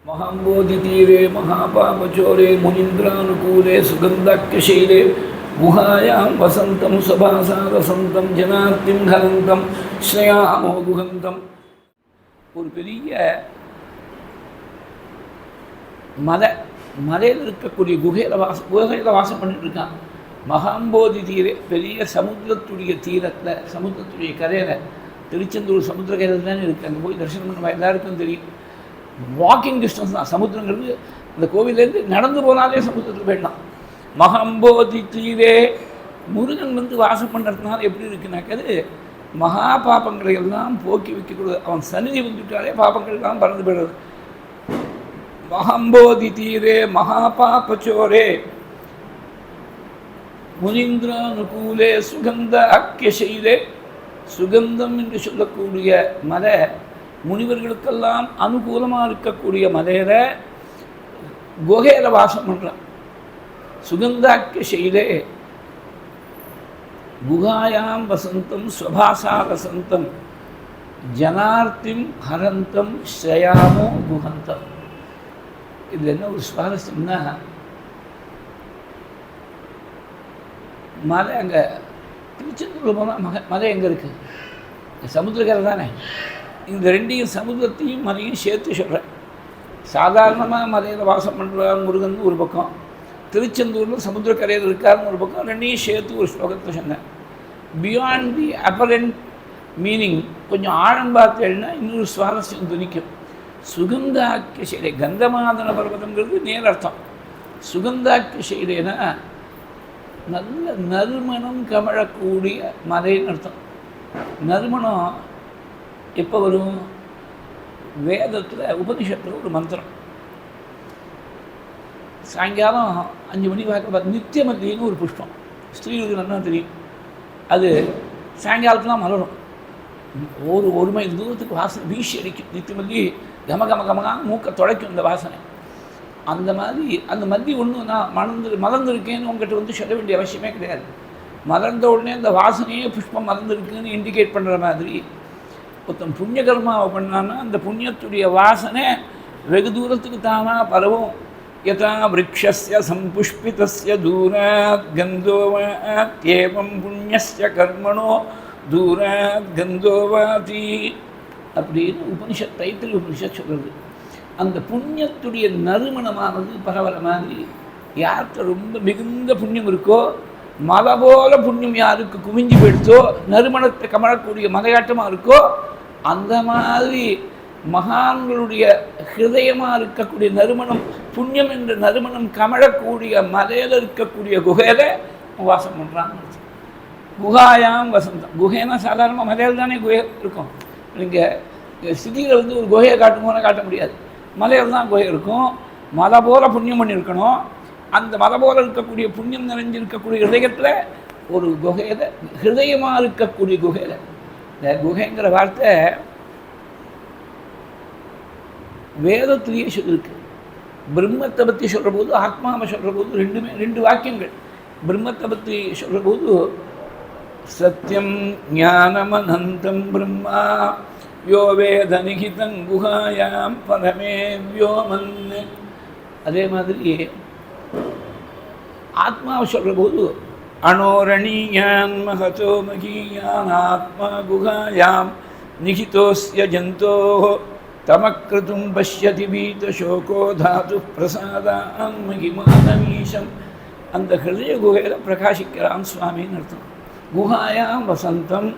महाम्बोधितीरे महापापचोरे मुनीन्द्रानुकूले सुगन्धाख्यशैले गुहायां वसन्तं सभासारसन्तं जनार्तिं हरन्तं श्रयामो गुहन्तम् ஒரு பெரிய மலையில் இருக்கக்கூடிய குகையில் வாசம் பண்ணிட்டு இருக்கான். மகாம்போதி தீரே, பெரிய சமுத்திரத்துடைய தீரத்தில், சமுத்திரத்துடைய கரையில், திருச்செந்தூர் சமுத்திர கரையில் தானே இருக்குது. அங்கே போய் தரிசனம் பண்ண எல்லாருக்கும் தெரியும். வாக்கிங் டிஸ்டன்ஸ் தான் சமுத்திரங்கிறது. அந்த கோவிலேருந்து நடந்து போனாலே சமுத்திரத்துக்கு போயிடலாம். மகாம்போதி தீரே, முருகன் வந்து வாசம் பண்ணுறதுனால எப்படி இருக்குனாக்கது, மகா பாப்பங்களை எல்லாம் போக்கி வைக்கக்கூடாது. அவன் சந்நிதி வந்துட்டாலே பாப்பங்கள் எல்லாம் பறந்து போயிடுறது. மகாம்போதி தீரே மகாபாபச்சோரே முனீந்திரானுகூலே சுகந்த அக்கியசைலே, சுகந்தம் என்று சொல்லக்கூடிய மலை, முனிவர்களுக்கெல்லாம் அனுகூலமாக இருக்கக்கூடிய மலையில் குகையில் வாசம் பண்ணுறான். சுகந்தாக்கியசைலே குகாயாம் வசந்தம் ஸ்வபாசா வசந்தம் ஜனார்த்திம் ஹரந்தம் ஸ்ரயாமோ குஹந்தம். இதில் என்ன ஒரு சுவாரஸ்யம்னா, மலை அங்கே திருச்செந்தூரில் போனால் மலை எங்கே இருக்குது? சமுத்திரக்கரை தானே. இந்த ரெண்டையும், சமுத்திரத்தையும் மலையும் சேர்த்து சொல்கிறேன். சாதாரணமாக மலையில் வாசம் பண்ணுறார் முருகன் ஒரு பக்கம், திருச்செந்தூரில் சமுத்திரக்கரையில் இருக்காருன்னு ஒரு பக்கம், ரெண்டையும் சேர்த்து ஒரு ஸ்லோகத்தை சொன்னேன். பியாண்ட் தி அப்பரண்ட் மீனிங் கொஞ்சம் ஆழம் பார்த்தேன்னா இன்னொரு சுவாரஸ்யம் துணிக்கும். சுகந்தாக்கிய சைலே, கந்தமாதன பர்வதங்கிறது நேர் அர்த்தம். சுகந்தாக்கிய சைலேனா நல்ல நறுமணம் கமழக்கூடிய மலைன்னு அர்த்தம். நறுமணம் எப்போ வரும்? வேதத்தில் உபனிஷத்தில் ஒரு மந்திரம், சாயங்காலம் 5 மணி வாக்கில் நித்தியமல்லின்னு ஒரு புஷ்பம், ஸ்திரீகளுக்கு நல்லா தெரியும். அது சாயங்காலத்துலாம் மலரும். ஒரு மைல் தூரத்துக்கு வாசனை வீசி அடிக்கும். நித்தியமல்லி கம கம கமகான மூக்கை துடைக்கும் இந்த வாசனை. அந்த மாதிரி அந்த மல்லி ஒன்று நான் மலர்ந்துருக்கேன்னு உங்கள்கிட்ட வந்து சொல்ல வேண்டிய அவசியமே கிடையாது. மலர்ந்த உடனே அந்த வாசனையே புஷ்பம் மலர்ந்துருக்குன்னு இண்டிகேட் பண்ணுற மாதிரி ஒருத்தன் புண்ணியகர்மாவை பண்ணான்னா அந்த புண்ணியத்துடைய வாசனை வெகு தூரத்துக்கு தானாக பரவும். யதா விருக்ஷஸ்ய சம்புஷ்பிதஸ்ய தூராத் கந்தோவாத் ஏவம் புண்ணியஸ்ய கர்மணோ தூராத் கந்தோவாதி அப்படின்னு உபனிஷத், தைத்திரிய உபனிஷத் சொல்கிறது. அந்த புண்ணியத்துடைய நறுமணமானது பரவர மாதிரி யார்கிட்ட ரொம்ப மிகுந்த புண்ணியம் இருக்கோ, மலை போல புண்ணியம் யாருக்கு குமிஞ்சு போயிடுத்தோ, நறுமணத்தை கமழக்கூடிய மலையாட்டமாக இருக்கோ, அந்த மாதிரி மகான்களுடைய ஹிருதயமாக இருக்கக்கூடிய நறுமணம், புண்ணியம் என்ற நறுமணம் கமழக்கூடிய மலையில் இருக்கக்கூடிய குகையில் வாசம் பண்ணுறான்னு. குகாயாம் வசந்தம். குகைன்னா சாதாரணமாக மலையில் தானே குகை இருக்கும். நீங்கள் சிட்டியில் வந்து ஒரு குகையை காட்டுமோனா காட்ட முடியாது. மலையில் தான் குகை இருக்கும். மலை போல் புண்ணியம் பண்ணியிருக்கணும். அந்த மலை போல் இருக்கக்கூடிய புண்ணியம் நிறைஞ்சிருக்கக்கூடிய ஹிருதயத்தில் ஒரு குகையில், ஹிருதயமாக இருக்கக்கூடிய குகையில், இந்த குகைங்கிற வார்த்தை வேதத்திலேயே சொல்லியிருக்கு. பிரம்மத்தை பற்றி சொல்கிற போது, ஆத்மாவை சொல்கிற போது ரெண்டு வாக்கியங்கள். பிரம்மத்தை பற்றி சொல்கிற போது சத்தியம் ஞானமனந்தம் பிரம்மா யோ வேத நிகிதம் குஹாயாம் பரமே வியோமன். அதே மாதிரி ஆத்மாவை சொல்கிற போது அணோரணீயான் மகதோ மகீயான் ஆத்மா குஹாயாம் நிகிதோஸ்ய ஜந்தோ தமக்ருதும் பஷ்யதி பீத சோகோ தாது பிரசாதான் மகிமானமீஷம். அந்த ஹிருதய குகையில் பிரகாசிக்கிறான் சுவாமின்னு அர்த்தம். குஹாயாம் வசந்தம்.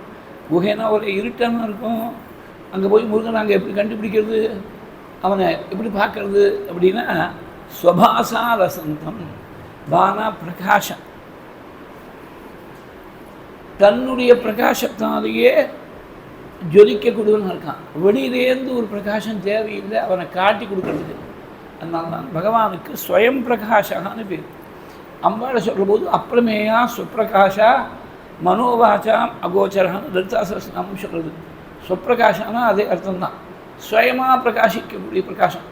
குகைனா ஒரு இருட்டான இருக்கும். அங்கே போய் முருகன் அங்கே எப்படி கண்டுபிடிக்கிறது, அவனை எப்படி பார்க்கறது அப்படின்னா, ஸ்வபாசா வசந்தம். பானா பிரகாசம், தன்னுடைய பிரகாசத்தாலேயே ஜொலிக்கக்கூடியவன் இருக்கான். வெளியிலேருந்து ஒரு பிரகாசம் தேவையில்லை அவனை காட்டி கொடுக்கறதுக்கு. அதனால தான் பகவானுக்கு ஸ்வயம் பிரகாஷான்னு பேர். அம்பாளை சொல்கிற போது அப்புறமேயா சுப்பிரகாஷா மனோவாச்சாம் அகோச்சரான்னு லலிதா சஹஸ்ரநாமம் சொல்கிறது. சுப்பிரகாஷானா அதே அர்த்தம்தான், ஸ்வயமாக பிரகாசிக்கக்கூடிய பிரகாசம்.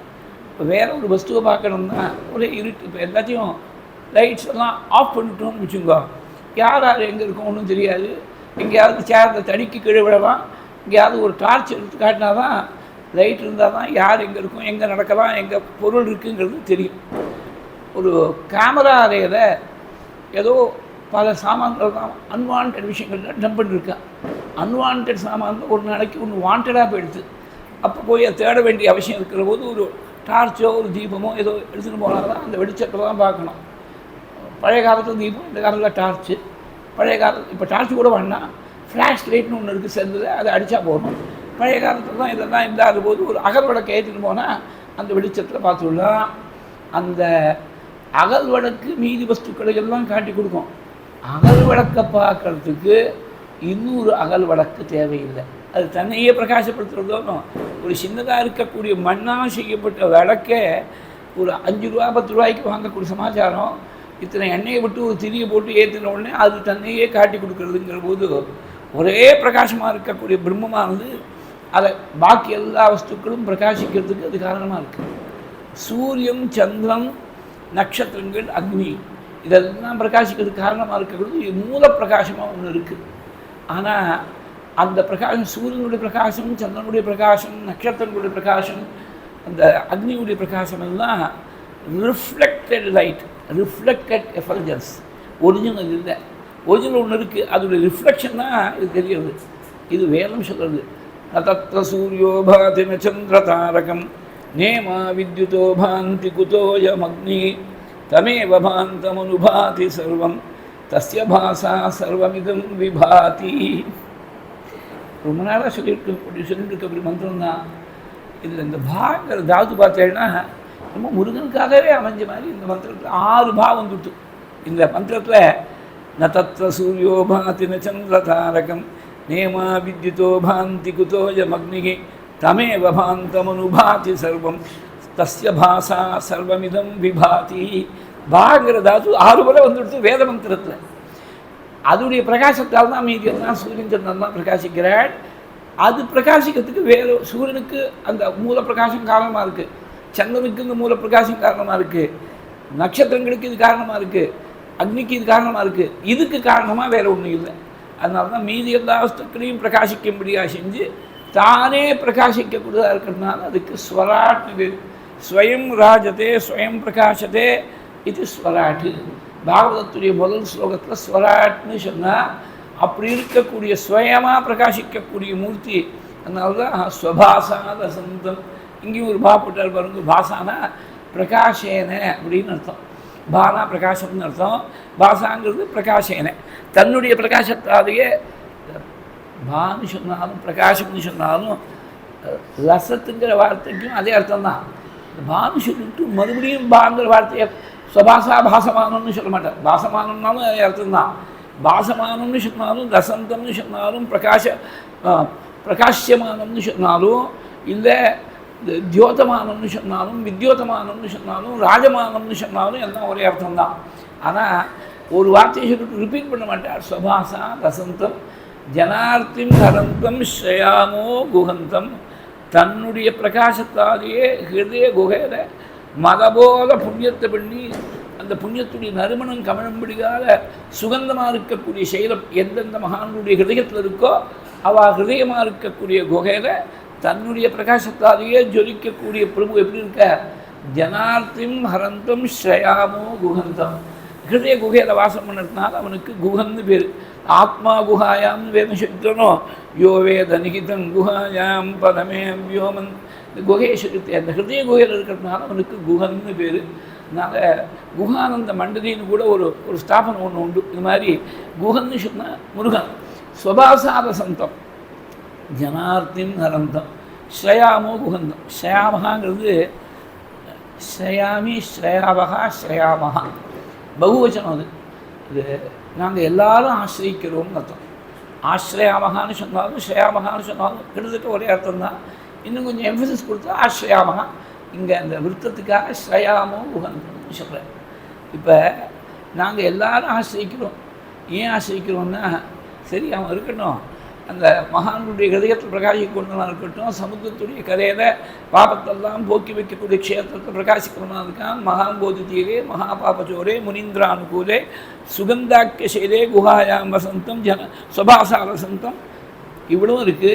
இப்போ வேறு ஒரு வஸ்துவை பார்க்கணும்னா ஒரே இருட்டு. இப்போ எல்லாத்தையும் லைட்ஸ் எல்லாம் ஆஃப் பண்ணிட்டோம்னு வச்சுக்கோ, யார் எங்கே இருக்கும் ஒன்றும் தெரியாது. எங்கேயாவது சேரத்தை தடிக்கு கீழே விழலாம், எங்கேயாவது ஒரு டார்ச் எடுத்து காட்டினா தான் லைட் இருந்தால் தான் யார் எங்கே இருக்கும், எங்கே நடக்கலாம், எங்கே பொருள் இருக்குங்கிறது தெரியும். ஒரு கேமரா அறையில் ஏதோ பல சாமான்கள் தான் அன்வான்ட் விஷயங்கள்லாம் டம்ப் பண்ணிருக்கா. அன்வான்ட் சாமான்கள் ஒரு நாளைக்கு ஒன்று வாண்டடாக போயிடுது. அப்போ போய் அதை தேட வேண்டிய அவசியம் இருக்கிற போது ஒரு டார்ச்சோ ஒரு தீபமோ ஏதோ எடுத்துகிட்டு போனால் தான் அந்த வெளிச்சத்தை தான் பார்க்கணும். பழைய காலத்தில் தீபம், இந்த காலத்தில் டார்ச்சு. பழைய காலத்தில் இப்போ டார்ச்சு கூட வேணாம், ஃப்ளாஷ் லைட்னு ஒன்று இருக்குது சேர்ந்தது, அதை அடித்தா போகணும். பழைய காலத்தில் தான் இதெல்லாம் இல்லாத போது ஒரு அகல் விளக்கை ஏற்றிட்டு போனால் அந்த வெளிச்சத்தில் பார்த்துடலாம். அந்த அகல் விளக்கு மீதி வஸ்துக்களை எல்லாம் காட்டி கொடுக்கும். அகல் விளக்கை பார்க்கறதுக்கு இன்னொரு அகல் விளக்கு தேவையில்லை. அது தன்னையே பிரகாசப்படுத்துறதோனும் ஒரு சின்னதாக இருக்கக்கூடிய மண்ணால் செய்யப்பட்ட விளக்கே ஒரு 5 ரூபா 10 ரூபாய்க்கு வாங்கக்கூடிய சமாச்சாரம் இத்தனை எண்ணெயை விட்டு ஒரு திரியை போட்டு ஏற்றின உடனே அது தன்னையே காட்டி கொடுக்குறதுங்கிற போது ஒரே பிரகாசமாக இருக்கக்கூடிய பிரம்மமானது அதை பாக்கி எல்லா வஸ்துக்களும் பிரகாசிக்கிறதுக்கு அது காரணமாக இருக்குது. சூரியன், சந்திரன், நட்சத்திரங்கள், அக்னி இதெல்லாம் பிரகாசிக்கிறதுக்கு காரணமாக இருக்கிறது மூல பிரகாசமாக ஒன்று இருக்குது. ஆனால் அந்த பிரகாசம், சூரியனுடைய பிரகாசம், சந்திரனுடைய பிரகாசம், நட்சத்திரங்களுடைய பிரகாசம், அந்த அக்னியுடைய பிரகாசம் எல்லாம் reflected light, reflected effulgence. Original இல்லை. ஒரிஜினல் ஒன்று இருக்குது, அதோடைய ரிஃப்ளெக்ஷன் தான் இது தெரியுது. இது வேதம் சொல்கிறது. தத்ர சூரியோ பாதி ந சந்திர தாரகம் நேமா வித்யுதோ பாந்தி குதோயமக்னி தமேவ பாந்தமனுபாதி சர்வம் தஸ்ய பாசா சர்வமிதம் விபாதி. ரொம்ப நாளாக சொல்லிட்டு இருக்க மந்திரம் தான். இதில் இந்த பாங்கிற தாத்து பார்த்தேன்னா ரொம்ப முருகனுக்காகவே அமைஞ்ச மாதிரி இந்த மந்திரத்தில் 6 பாவம் வந்துட்டு. இந்த மந்திரத்தில் ந தத்ர சூரியோ பாதி ந சந்திர தாரகம் நேமா வித்யுதோ பாந்தி குதோயமக்னி தமேவ பாந்தமனுபாதி சர்வம் தஸ்ய பாசா சர்வமிதம் விபாதி. பாங்கிற தாத்து 6 முறை வந்துடுத்து வேத மந்திரத்தில். அதோடைய பிரகாசத்தால் தான் மீதி எல்லாம் சூரியன் சந்திரன் தான் பிரகாசிக்கிறாள். அது பிரகாசிக்கிறதுக்கு வேறு சூரியனுக்கு அந்த மூல பிரகாசம் காரணமாக இருக்குது, சந்திரனுக்கு இந்த மூல பிரகாசம் காரணமாக இருக்குது, நட்சத்திரங்களுக்கு இது காரணமாக இருக்குது, அக்னிக்கு இது காரணமாக இருக்குது. இதுக்கு காரணமாக வேறு ஒன்றும் இல்லை. அதனால தான் மீதி எல்லா வஸ்துக்களையும் பிரகாசிக்கும்படியாக செஞ்சு தானே பிரகாசிக்கக்கூடியதாக இருக்கிறதுனால அதுக்கு ஸ்வராட்னு பேர். ஸ்வயம் ராஜதே ஸ்வயம் பிரகாசத்தே இது ஸ்வராட்டு. பாகவதத்துடைய முதல் ஸ்லோகத்தில் ஸ்வராட்னு சொன்னால் அப்படி இருக்கக்கூடிய ஸ்வயமாக பிரகாசிக்கக்கூடிய மூர்த்தி. அதனால தான் ஸ்வபாசா வசந்தம். இங்கேயும் ஒரு போட்டார் பாருங்க. பாசானா பிரகாஷேன அப்படின்னு அர்த்தம். பானா பிரகாசம்னு அர்த்தம். பாசாங்கிறது பிரகாஷேன, தன்னுடைய பிரகாசத்தாலேயே. பான்னு சொன்னாலும் பிரகாசம்னு சொன்னாலும் ரசத்துங்கிற வார்த்தைக்கும் அதே அர்த்தம் தான். பான்னு சொல்லிட்டு மறுபடியும் பாங்கிற வார்த்தையை ஸ்வபாசா பாசமானம்னு சொல்ல மாட்டார். பாசமானம்னாலும் அதே அர்த்தம் தான். பாசமானம்னு சொன்னாலும் ரசந்தம்னு சொன்னாலும் பிரகாஷ்யமானம்னு சொன்னாலும் இல்லை தியோதமானம்னு சொன்னாலும் வித்யோதமானம்னு சொன்னாலும் ராஜமானம்னு சொன்னாலும் எல்லாம் ஒரே அர்த்தம் தான். ஆனால் ஒரு வார்த்தையை சொல்லிட்டு ரிப்பீட் பண்ண மாட்டார். ஸ்வபாசா ரசந்தம் ஜனார்த்திம் ஹரந்தம் ஸ்ரயாமோ குஹந்தம். தன்னுடைய பிரகாசத்தாலேயே ஹிருதய குகையில் மதபோல புண்ணியத்தை பண்ணி அந்த புண்ணியத்துடைய நறுமணம் கமழும்படியால் சுகந்தமாக இருக்கக்கூடிய சைலம் எந்தெந்த மகானுடைய ஹிருதயத்தில் இருக்கோ அவள் ஹிருதயமாக இருக்கக்கூடிய குகையில் தன்னுடைய பிரகாசத்தாலேயே ஜொலிக்கக்கூடிய பிரபு எப்படி இருக்க? ஜனார்த்திம் ஹரந்தம் ஸ்ரயாமோ குஹந்தம். ஹிருதய குகையில் வாசம் பண்ணுறதுனால அவனுக்கு குஹன்னு பேர். ஆத்மா குஹாயாம்னு வேணும் சொல்லிட்டோம். யோ வேத நிகிதம் குஹாயாம் பதமே வியோமன். இந்த குகையை சொல்லிட்டு அந்த ஹிருதய குகையில் இருக்கிறதுனால அவனுக்கு குஹன்னு பேர். அதனால் குஹானந்த மண்டலின்னு கூட ஒரு ஸ்தாபனம் ஒன்று உண்டு. இது மாதிரி குஹன்னு சொன்னால் முருகன். ஸ்வபாசாத சந்தம் ஜனார்த்திம் ஹரந்தம் ஸ்ரயாமோ குஹந்தம். ஸ்ரயாமகாங்கிறது ஸ்ரயாமி ஸ்ரயாவகா ஸ்ரயாமகா பகுவச்சனம். அது இது நாங்கள் எல்லாரும் ஆசிரியிக்கிறோம்னு அர்த்தம். ஆஸ்ரயாமகான்னு சொன்னாலும் ஸ்ரயாமகான்னு சொன்னாலும் கிட்டத்தட்ட ஒரே அர்த்தம் தான். இன்னும் கொஞ்சம் எம்ஃபசிஸ் கொடுத்தா ஆஸ்ரயாமகா. இங்கே அந்த விருத்தத்துக்காக ஸ்ரயாமோ குஹந்தம்னு சொல்கிறேன். இப்போ நாங்கள் எல்லாரும் ஆசிரியிக்கிறோம். ஏன் ஆசிரியிக்கிறோம்னா சரி அவன் இருக்கட்டும், அந்த மகானுடைய ஹிருதயத்தில் பிரகாசிக்கொண்டவனாக இருக்கட்டும், சமுத்திரத்துடைய கரையில் பாபத்தெல்லாம் போக்கி வைக்கக்கூடிய க்ஷேத்திரத்தில் பிரகாசிக்கிறவனாக இருக்கான். மகான் போதித்தீரே மகாபாபச்சோரே முனீந்திரானுகூலே சுகந்தாக்கிய சைலே குஹாயாம் வசந்தம் ஜன ஸ்வபாசா வசந்தம். இவ்வளவும் இருக்குது.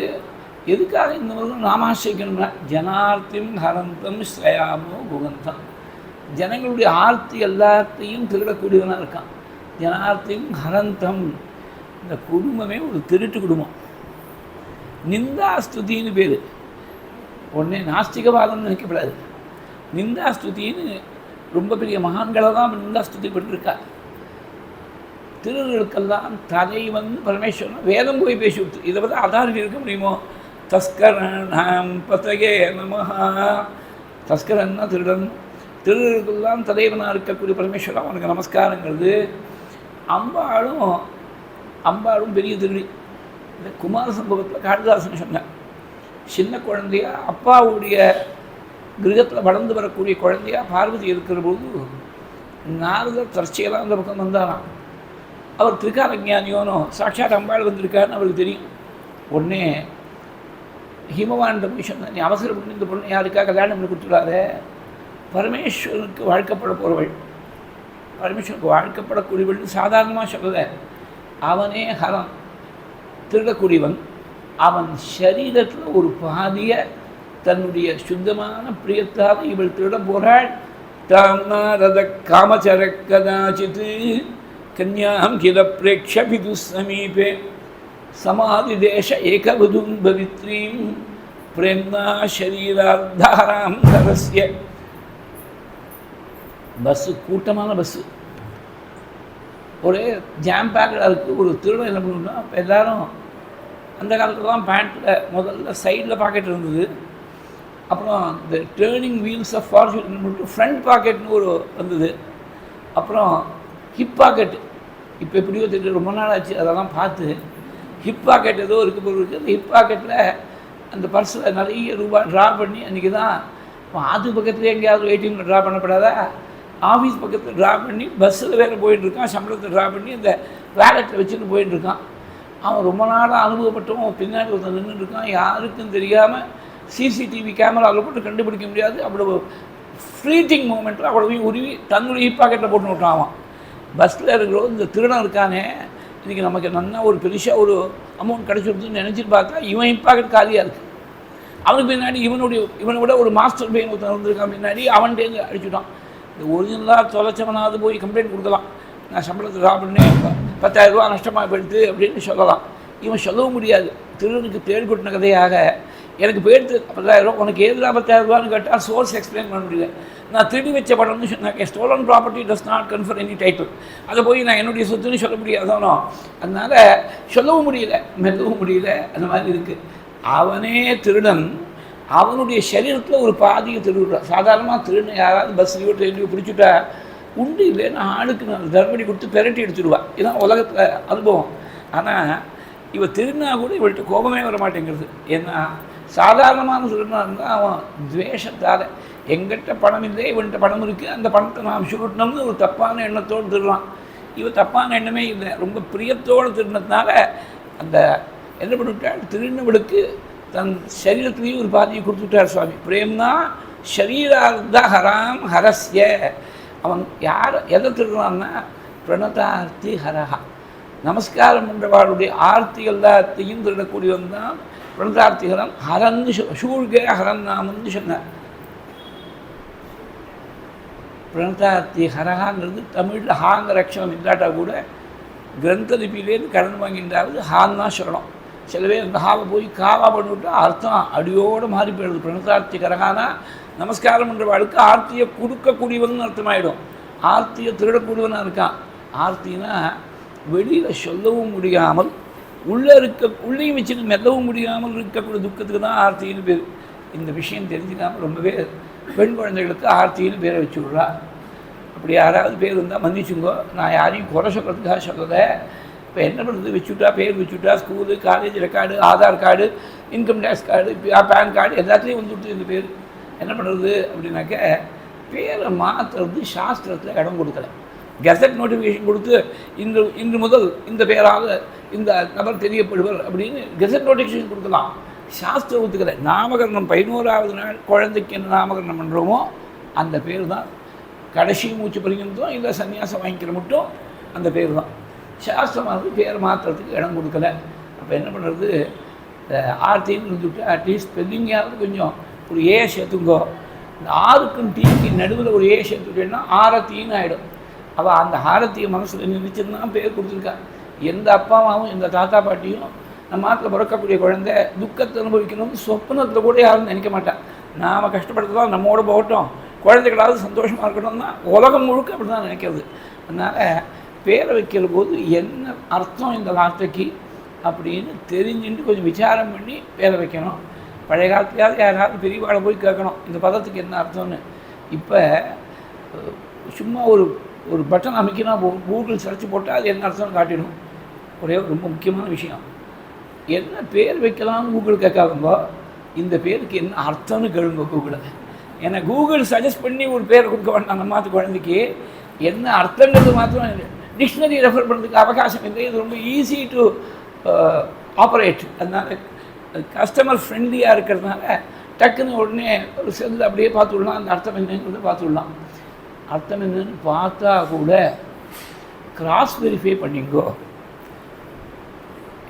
எதுக்காக இந்த முருகன் நாமாசிக்கணும்னா ஜனார்த்தியும் ஹரந்தம் ஸ்ரயாமோ குகந்தம், ஜனங்களுடைய ஆர்த்தி எல்லாத்தையும் திருடக்கூடியவனாக இருக்கான். ஜனார்த்தியும் ஹரந்தம், இந்த குடும்பமே ஒரு திருட்டு குடும்பம். நிந்தாஸ்துதின்னு பேர். உடனே நாஸ்திகவாதம்னு நினைக்கப்படாது. நிந்தாஸ்துதின்னு ரொம்ப பெரிய மகான்களை தான் நிந்தாஸ்துதி பண்ணிருக்கா. திருடர்களுக்கெல்லாம் தலைவன் பரமேஸ்வரன் வேதம் போய் பேசி விட்டு இதை பற்றி அதாரிட்டி இருக்க முடியுமோ? தஸ்கரணம் பதகே நமஹா. தஸ்கரன்னா திருடன். திருடர்களுக்கெல்லாம் தலைவனாக இருக்கக்கூடிய பரமேஸ்வரன் அவனுக்கு நமஸ்காரங்கிறது. அம்பாளும் பெரிய திருடி. இந்த குமார சம்பவத்தில் காளிதாசன் சொன்னார், சின்ன குழந்தையா அப்பாவுடைய கிரகத்தில் வளர்ந்து வரக்கூடிய குழந்தையா பார்வதி இருக்கிற போது நாரதர் தற்செயலாக அந்த பக்கம் வந்தாராம். அவர் திரிகால ஞானியோனோ சாட்சாத் அம்பாள் வந்திருக்காருன்னு அவருக்கு தெரியும். உடனே ஹிமவான் போய் சொன்னார், நீ அவசரப்பட்டு இந்த பொண்ணு யாருக்காக கல்யாணம் பண்ணி கொடுத்துடாத, பரமேஸ்வரனுக்கு வாழ்க்கப்பட போகிறவள், பரமேஸ்வரனுக்கு வாழ்க்கப்படக்கூடியவள் சாதாரணமாக சொல்லலை. அவனே ஹரம், திருடக்கூடியவன். அவன் சரீரத்தில் ஒரு பாதியை தன்னுடைய சுத்தமான பிரியத்தால் இவள் திருட போகிறாள். தாமநாரத காமச்சர கதாச்சித் கன்யாம் கில பிரேக்ஷபிது சமீபே சமாதி தேச ஏகவதும் பவித்ரீம் பிரேம்னா ஷரீரார்த்தாராம் தரஸ்ய. பஸ்ஸு, கூட்டமான பஸ்ஸு, ஒரே ஜாம் பேக்கடாக இருக்குது. ஒரு திருடம் என்ன பண்ணணும்னா, இப்போ எல்லோரும் அந்த காலத்தில் தான் பேண்ட்டில் முதல்ல சைடில் பாக்கெட் இருந்தது. அப்புறம் இந்த டேர்னிங் வீல்ஸ் ஆஃப் ஃபார்ச்சூன் மட்டும் ஃப்ரண்ட் பாக்கெட்னு ஒரு வந்தது. அப்புறம் ஹிப் பாக்கெட், இப்போ எப்படியோ தெரியும், ரொம்ப நாள் ஆச்சு அதெல்லாம் பார்த்து. ஹிப் பாக்கெட் ஏதோ இருக்குது போல் இருக்குது. அந்த ஹிப் பாக்கெட்டில் அந்த பர்ஸில் நிறைய ரூபா ட்ரா பண்ணி, அன்றைக்கி தான் அது பக்கத்தில் எங்கேயாவது ஏடிஎம்மில் ட்ரா பண்ணப்படாதா, ஆஃபீஸ் பக்கத்தில் ட்ரா பண்ணி பஸ்ஸில் வேறு போயிட்டுருக்கான், சம்பளத்தை ட்ரா பண்ணி அந்த வேலெட்டில் வச்சுட்டு போயிட்டுருக்கான். அவன் ரொம்ப நாளாக அனுபவப்பட்டவன் பின்னாடி ஒருத்தன் நின்றுட்டுருக்கான். யாருக்கும் தெரியாமல் சிசிடிவி கேமராவில் போட்டு கண்டுபிடிக்க முடியாது. அவ்வளோ ஃப்ளீட்டிங் மூமெண்ட்டில் அவ்வளோ உருவி தன்னுடைய ஹிப் பாக்கெட்டில் போட்டு விட்டான். அவன் பஸ்ஸில் இருக்கிற இந்த திருடன் இருக்கானே, இன்றைக்கி நமக்கு நல்லா ஒரு பெருசாக ஒரு அமௌண்ட் கிடச்சிருக்குன்னு நினச்சிட்டு பார்த்தா இவன் ஹிப் பாக்கெட் காலியாக இருக்குது. அவனுக்கு பின்னாடி இவனை விட ஒரு மாஸ்டர் பெயின் ஒருத்தன் வந்திருக்கான், பின்னாடி அவன்கிட்டேருந்து அடிச்சுட்டான். இந்த ஒரிஜினலாக தொலைச்சவனாவது போய் கம்ப்ளைண்ட் கொடுக்கலாம், நான் சம்பளத்தை ட்ரா பண்ணேன் 10,000 ரூபா நஷ்டமாக போயிடுது அப்படின்னு சொல்லலாம். இவன் சொல்லவும் முடியாது. திருடனுக்கு தேடி கொட்டின கதையாக எனக்கு போயிடுது 10,000 ரூபா, உனக்கு ஏதுடா 10,000 ரூபான்னு கேட்டால் சோர்ஸ் எக்ஸ்பிளைன் பண்ண முடியல. நான் திருடி வச்ச படம்னு சொன்னாங்க. Stolon property does not confer any title. அதை போய் நான் என்னுடைய சொத்துன்னு சொல்ல முடியாதானோ, அதனால் சொல்லவும் முடியல, மெல்லவும் முடியல. அந்த மாதிரி இருக்குது. அவனே திருடன், அவனுடைய சரீரத்தில் ஒரு பாதியை திருடுறான். சாதாரணமாக திருடன் யாராவது பஸ்லையோ ட்ரெயின்லையோ பிடிச்சிட்டா உண்டு இல்லைன்னா ஆளுக்கு நான் தர்மடி கொடுத்து பெரட்டி எடுத்துடுவாள். இதுதான் உலகத்தில் அனுபவம். ஆனால் இவன் திருடினா கூட இவள்கிட்ட கோபமே வர மாட்டேங்கிறது. ஏன்னா சாதாரணமான திருடனாக இருந்தால் அவன் துவேஷத்தால் எங்கிட்ட பணம் இல்லை, இவன்கிட்ட பணம் இருக்குது, அந்த பணத்தை நாம் சுருட்டணும்னு ஒரு தப்பான எண்ணத்தோடு திருடுறான். இவன் தப்பான எண்ணமே இல்லை, ரொம்ப பிரியத்தோடு திருடினதுனால அந்த என்ன பண்ணிவிட்டாள், திருடினவளுக்கு தன் சரீரத்துலேயும் ஒரு பாதியை கொடுத்துட்டார் சுவாமி. பிரேம்னா ஷரீரார்த்த ஹராம் ஹரஸ்ய. அவன் யார் எதை திருடுறான்னா பிரணதார்த்தி ஹரஹா, நமஸ்காரம் பண்ணுறவாளுடைய ஆர்த்தி எல்லாத்தையும் திருடக்கூடியவன் தான் பிரணதார்த்தி ஹரன். ஹரன்னு சூழ்கே ஹரன் நாமன்னு சொன்னார். பிரணதார்த்தி ஹரஹாங்கிறது தமிழில் ஹாங்கிற அக்ஷரம் இல்லாட்டா கூட கிரந்த லிபியிலேருந்து கடன் வாங்கின்றாவது ஹான் தான் சொல்லணும். சில பேர் இந்த ஹாவை போய் காவா பண்ணிவிட்டா அர்த்தம் அடியோடு மாறி போயிடுது. பிரணதார்த்தி கரகானா நமஸ்காரம் பண்ணுறவாளுக்கு ஆர்த்தியை கொடுக்கக்கூடியவன் அர்த்தமாயிடும். ஆர்த்தியை திருடக்கூடியவனாக இருக்கான். ஆர்த்தினா வெளியில் சொல்லவும் முடியாமல் உள்ளேயும் வச்சுட்டு மெல்லவும் முடியாமல் இருக்கக்கூடிய துக்கத்துக்கு தான் ஆர்த்தின்னு பேர். இந்த விஷயம் தெரிஞ்சுக்காமல் ரொம்பவே பெண் குழந்தைகளுக்கு ஆர்த்தின்னு பேரை வச்சு விட்றா. அப்படி யாராவது பேர் இருந்தால் மன்னிச்சுங்கோ, நான் யாரையும் குறை சொல்கிறதுக்காக சொல்லலை. இப்போ என்ன பண்ணுறது, வச்சுட்டா பேர் வச்சுட்டா school college record Aadhaar card income tax card PAN card எல்லாத்துலேயும் வந்துவிட்டு இந்த பேர் என்ன பண்ணுறது அப்படின்னாக்க பேரை மாற்றுறது சாஸ்திரத்தில் இடம் கொடுக்கல. கெசட் நோட்டிஃபிகேஷன் கொடுத்து இன்று முதல் இந்த பேரால் இந்த நபர் தெரியப்படுவர் அப்படின்னு கெசட் நோட்டிஃபிகேஷன் கொடுக்கலாம். சாஸ்திரம் ஒத்துக்கலை. நாமகரணம் 11வது நாள் குழந்தைக்கு என்ன நாமகரணம் பண்ணுறோமோ அந்த பேர் தான் கடைசி மூச்சு பறிக்கிறதும் இல்லை சன்னியாசம் வாங்கிக்கிற மட்டும் அந்த பேர் தான். சாஸ்திரமானது பேர் மாற்றுறதுக்கு இடம் கொடுக்கல. அப்போ என்ன பண்ணுறது, ஆர்த்தின்னு இருந்துட்டு அட்லீஸ்ட் ஸ்பெல்லிங்காவது கொஞ்சம் ஒரு ஏ சேர்த்துங்கோ. இந்த ஆருக்கும் டீக்கு நடுவில் ஒரு ஏ சேர்த்துட்டேன்னா ஆரத்தின்னு ஆகிடும். அவள் அந்த ஆரத்தியை மனசில் நினச்சிருந்தா பேர் கொடுத்துருக்கா. எந்த அப்பாவும் எந்த தாத்தா பாட்டியும் நம்ம நாட்டில் பிறக்கக்கூடிய குழந்தை துக்கத்தை அனுபவிக்கணும்னு சொப்னத்தில் கூட யாரும் நினைக்க மாட்டான். நாம் கஷ்டப்படுறதுலாம் நம்மோட போகட்டும், குழந்தைகளாவது சந்தோஷமாக இருக்கணும்னா உலகம் முழுக்க அப்படி தான் நினைக்கிறது. அதனால் பேரை வைக்கிற போது என்ன அர்த்தம் இந்த வார்த்தைக்கு அப்படின்னு தெரிஞ்சுட்டு கொஞ்சம் விசாரம் பண்ணி பேரை வைக்கணும். பழைய காலத்துலையாவது யாராவது பெரியவாளை போய் கேட்கணும் இந்த பதத்துக்கு என்ன அர்த்தம்னு. இப்போ சும்மா ஒரு பட்டன் அமைக்கினா கூகுள் சர்ச் போட்டால் அது என்ன அர்த்தம்னு காட்டிடும். ஒரே ரொம்ப முக்கியமான விஷயம், என்ன பேர் வைக்கலாம்னு கூகுள் கேட்காதுங்கோ, இந்த பேருக்கு என்ன அர்த்தம்னு கேளுங்க கூகுளை. ஏன்னா கூகுள் சஜஸ்ட் பண்ணி ஒரு பேர் கொடுக்க வேண்டாம் நம்ம குழந்தைக்கு, என்ன அர்த்தங்கிறது மாத்திரம் டிக்ஷனரி ரெஃபர் பண்ணுறதுக்கு அவகாசம் இல்லை. இது ரொம்ப ஈஸி டு ஆப்ரேட். அதனால் கஸ்டமர் ஃப்ரெண்ட்லியாக இருக்கிறதுனால டக்குன்னு உடனே ஒரு செல்லில் அப்படியே பார்த்துடலாம், அந்த அர்த்தம் என்னங்கிறத பார்த்துடலாம். அர்த்தம் என்னன்னு பார்த்தா கூட கிராஸ் வெரிஃபை பண்ணிங்கோ.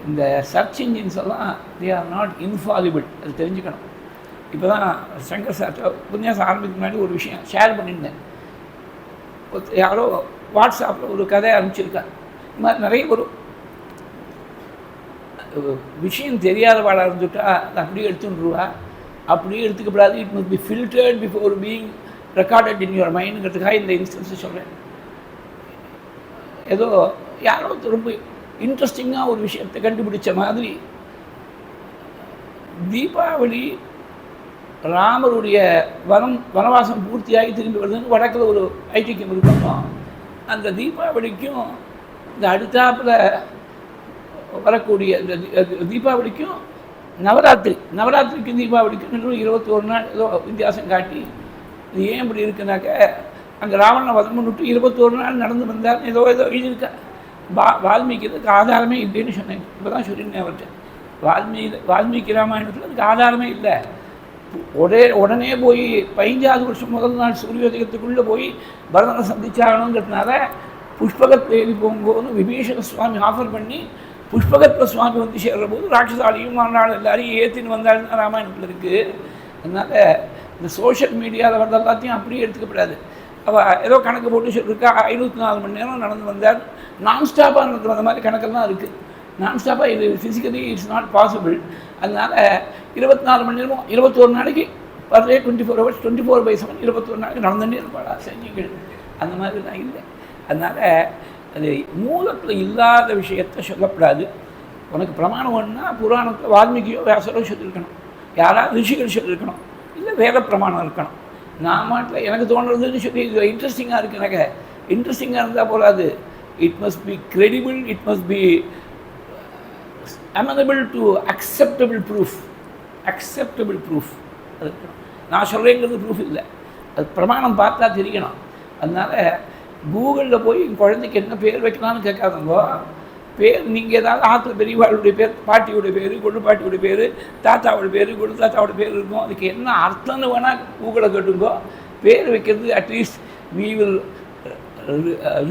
இந்த சர்ச் இன்ஜின்ஸ் எல்லாம் தே ஆர் நாட் இன்ஃபாலிபிள், அது தெரிஞ்சுக்கணும். இப்போ தான் சங்கர் சார் உபன்யாசம் ஆரம்பிக்கு முன்னாடி ஒரு விஷயம் ஷேர் பண்ணியிருந்தேன். யாரோ வாட்ஸ்அப்பில் ஒரு கதையை அனுப்பிச்சிருக்கா. இந்த மாதிரி நிறைய ஒரு விஷயம் தெரியாதவாளாக இருந்துட்டா அதை அப்படியே எடுத்துட்டுருவா. அப்படியே எடுத்துக்கப்படாது. It must be filtered before being recorded in your மைண்டுங்கிறதுக்காக இந்த இன்ஸ்டன்ஸை சொல்கிறேன். ஏதோ யாரோ ரொம்ப இன்ட்ரெஸ்டிங்காக ஒரு விஷயத்தை கண்டுபிடிச்ச மாதிரி தீபாவளி ராமருடைய வனவாசம் பூர்த்தியாகி திரும்பி வருதுன்னு வடக்கில் ஒரு ஐட்டிக்கம் இருக்கணும். அந்த தீபாவளிக்கும் இந்த அடுத்தாப்பில் வரக்கூடிய இந்த தீபாவளிக்கும் நவராத்திரிக்கும் தீபாவளிக்கும் இன்னும் 21 நாள் ஏதோ வித்தியாசம் காட்டி இது ஏன் இப்படி இருக்குனாக்க அங்கே ராவணனை வதம் பண்ணிட்டு 21 நாள் நடந்து வந்தார் ஏதோ எழுதியிருக்கா. வால்மீகி இதுக்கு ஆதாரமே இல்லைன்னு சொன்னேன். இப்போ தான் சொல்லியிருந்தேன் அவர்கிட்ட. வால்மீகி ராமாயணத்தில் அதுக்கு ஆதாரமே இல்லை. உடனே போய் 15வது வருஷம் முதல் நாள் சூரியோதயத்துக்குள்ளே போய் பரதனை சந்திச்சாகணுங்கிறதுனால புஷ்பகத்தில் ஏறி போகும்போது விபீஷண சுவாமி ஆஃபர் பண்ணி புஷ்பகத்தில் சுவாமி வந்து சேர்ற போது ராட்சசாலையும் மறுநாள் எல்லாரையும் ஏற்றின்னு வந்தாலும் ராமாயணத்தில் இருக்குது. அதனால் இந்த சோஷியல் மீடியாவில் வர்றது எல்லாத்தையும் அப்படியே எடுத்துக்கப்படாது. அவள் ஏதோ கணக்கு போட்டு சொல்லியிருக்கா 504 மணி நேரம் நடந்து வந்தார். நான்ஸ்டாப்பாக நடந்து வந்த மாதிரி கணக்கெல்லாம் இருக்குது. நான்ஸ்டாப்பாக இது ஃபிசிக்கலி இட்ஸ் நாட் பாசிபிள். அதனால் 24 மணி நேரமும் 21 நாளைக்கு பர் டே 24 hours 24/7 21 நாளைக்கு நடந்துகிட்டே இருப்பாளா செஞ்சுங்கள். அந்த மாதிரிலாம் இல்லை. அதனால் அது மூலத்தில் இல்லாத விஷயத்தை சொல்லப்படாது. உனக்கு பிரமாணம் ஒன்றுனா புராணத்தில் வால்மீகியோ வியாசரோ சொல்லியிருக்கணும், யாராவது ரிஷிகள் சொல்லியிருக்கணும், இல்லை வேத பிரமாணம் இருக்கணும். நான் மாட்டில் எனக்கு தோன்றதுன்னு சொல்லி இது இன்ட்ரெஸ்டிங்காக இருக்குனாக்க இன்ட்ரெஸ்டிங்காக இருந்தால் போகாது. It must be credible, it must be amenable to acceptable proof. அது நான் சொல்கிறேங்கிறது ப்ரூஃப் இல்லை, அது பிரமாணம் பார்த்தா தெரியணும். அதனால் கூகுளில் போய் என் குழந்தைக்கு என்ன பேர் வைக்கலாம்னு கேட்காதங்கோ. பேர் நீங்கள் ஏதாவது ஆற்று பெரியவாளுடைய பேர், பாட்டியோடைய பேர், கொள்ளு பாட்டியோடைய பேர், தாத்தாவோட பேர், கொள்ளு தாத்தாவோட பேர் இருக்கும். அதுக்கு என்ன அர்த்தம்னு வேணால் கூகுளை கேட்டுங்கோ. பேர் வைக்கிறது at least we will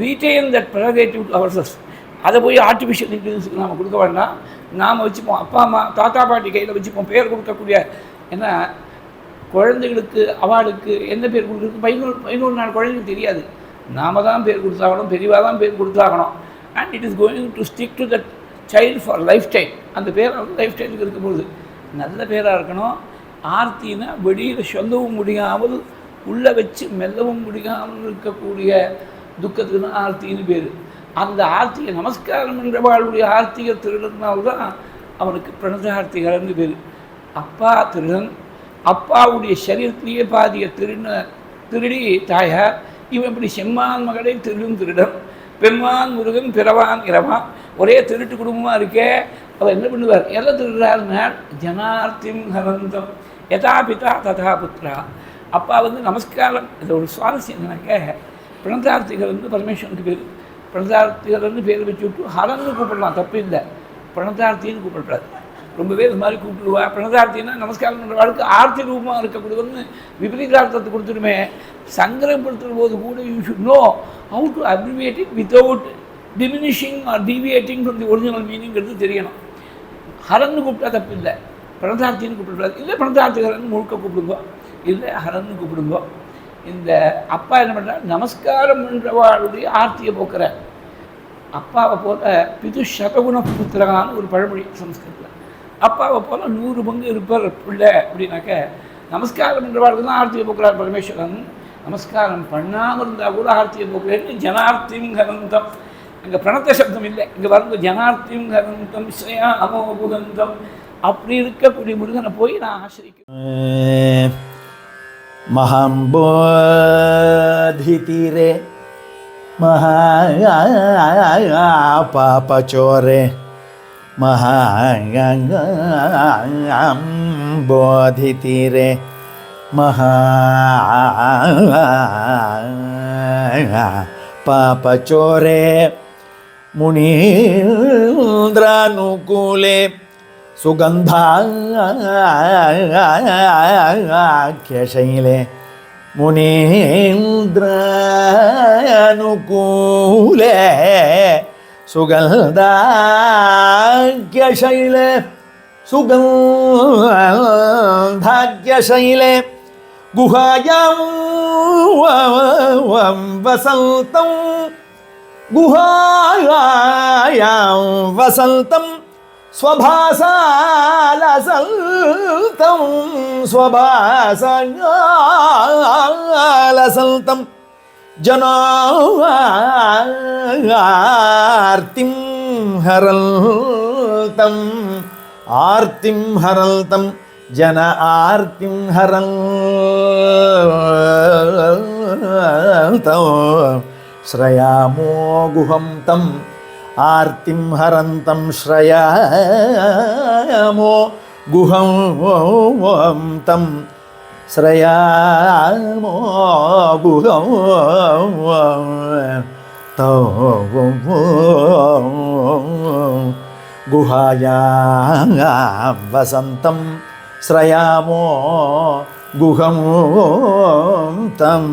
retain that prerogative to ourselves. அதை போய் ஆர்டிஃபிஷியல் இன்டெலிஜென்ஸுக்கு நாம் கொடுக்க வேண்டாம். நாம் வச்சுப்போம், அப்பா அம்மா தாத்தா பாட்டி கையில் வச்சுப்போம் பேர் கொடுக்கக்கூடிய. ஏன்னா குழந்தைகளுக்கு அவளுக்கு என்ன பேர் கொடுக்குறது 11 நாள் குழந்தைங்களுக்கு தெரியாது. நாம் தான் பேர் கொடுத்தாகணும், பெரியவா தான் பேர் கொடுத்தாகணும். And it is going to stick to that child for life time. அந்த பேரை வந்து லைஃப் டைமுக்கு இருக்கும்போது நல்ல பேராக இருக்கணும். ஆர்த்தினா வெளியில் சொல்லவும் முடியாமல் உள்ளே வச்சு மெல்லவும் முடியாமல் இருக்கக்கூடிய துக்கத்துக்கு தான் ஆர்த்தின்னு பேர். அந்த ஆர்த்தியை நமஸ்காரம் என்றவாளுடைய ஆர்த்திகை திருடனால்தான் அவனுக்கு பிரணதார்த்திகள்னு பேர். அப்பா திருடன், அப்பாவுடைய சரீரத்திலேயே பாதிய திருடி தாயார். இவன் இப்படி செம்மான் மகளை திருடன், பெம்மான் முருகன் பிறவான் இரவான், ஒரே திருட்டு குடும்பமாக இருக்கே. அவர் என்ன பண்ணுவார், எல்லாம் திருடுறாருனால் ஜனார்த்திம் ஹரந்தம் யதா பிதா ததா புத்ரா. அப்பா வந்து நமஸ்காரம். இது ஒரு சுவாரஸ்யம் என்னன்னாக்க பிரணதார்த்திகள் வந்து பரமேஸ்வரனுக்கு பேர். பிரணதார்த்திகள் வந்து பேர் வச்சு விட்டு ஹரன்னு கூப்பிடலாம், தப்பு இல்லை. பிரணதார்த்தின்னு கூப்பிடக்கூடாது. ரொம்ப பேர் இது மாதிரி கூப்பிடுவா. பிரணதார்த்தின்னா நமஸ்காரம் பண்ணுறவாளுக்கு ஆர்த்தி ரூபமாக இருக்கக்கூடியவன்னு விபரீதார்த்தத்தை கொடுத்துருமே. சங்கரப்படுத்துகிற போது கூட you should know how to abbreviate it without diminishing or deviating from the original மீனிங்கிறது தெரியணும். ஹரன்னு கூப்பிட்டா தப்பு இல்லை, பிரணதார்த்தின்னு கூப்பிடக்கூடாது. இல்லை பிரணதார்த்திகரன் முழுக்க கூப்பிடுங்கோ, இல்லை ஹரன்னு கூப்பிடுங்கோ. இந்த அப்பா என்ன பண்ணுறார், நமஸ்காரம் பண்ணுறவாளுடைய ஆர்த்தியை போக்குற அப்பாவை போல பிது சதகுண புத்திரகான்னு ஒரு பழமொழி சம்ஸ்கிருதத்தில். அப்பாவை போல 100 பங்கு இருப்பார் பிள்ளை அப்படின்னாக்க, நமஸ்காரம் பண்ணுறவாளுக்கு தான் ஆர்த்தியை போக்குறார் பரமேஸ்வரன். நமஸ்காரம் பண்ணாமல் இருந்தால் கூட ஆர்த்தியை போக்குறேன்னு ஜனார்த்தியும் கரந்தம். அங்கே பிரணத்த சப்தம் இல்லை, இங்கே வந்து ஜனார்த்தியும் கரந்தம் ஸ்ரேயா அமோபுகந்தம். அப்படி இருக்கக்கூடிய முருகனை போய் நான் ஆசிரிக்கிறேன். மகாம்போதிதிரே மகாபாபச்சோரே மகாம்போதிதிரே மகாபாபச்சோரே முனீந்திரானுகூலே சுகந்தாख्यशैले मुनीन्द्रानुकूले सुगन्धाख्यशैले सुगन्धाख्यशैले गुहायां वसन्तं गुहायां वसन्तं स्वभासालसन्तं स्वभासालसन्तं जनार्तिं हरन्तं आर्तिं हरन्तं जन आर्तिं हरन्तं श्रयामो गुहं तं आर्तिं हरन्तं श्रयामो गुहं तं श्रयामो गुहं तं गुहायां वसन्तं श्रयामो गुहं तं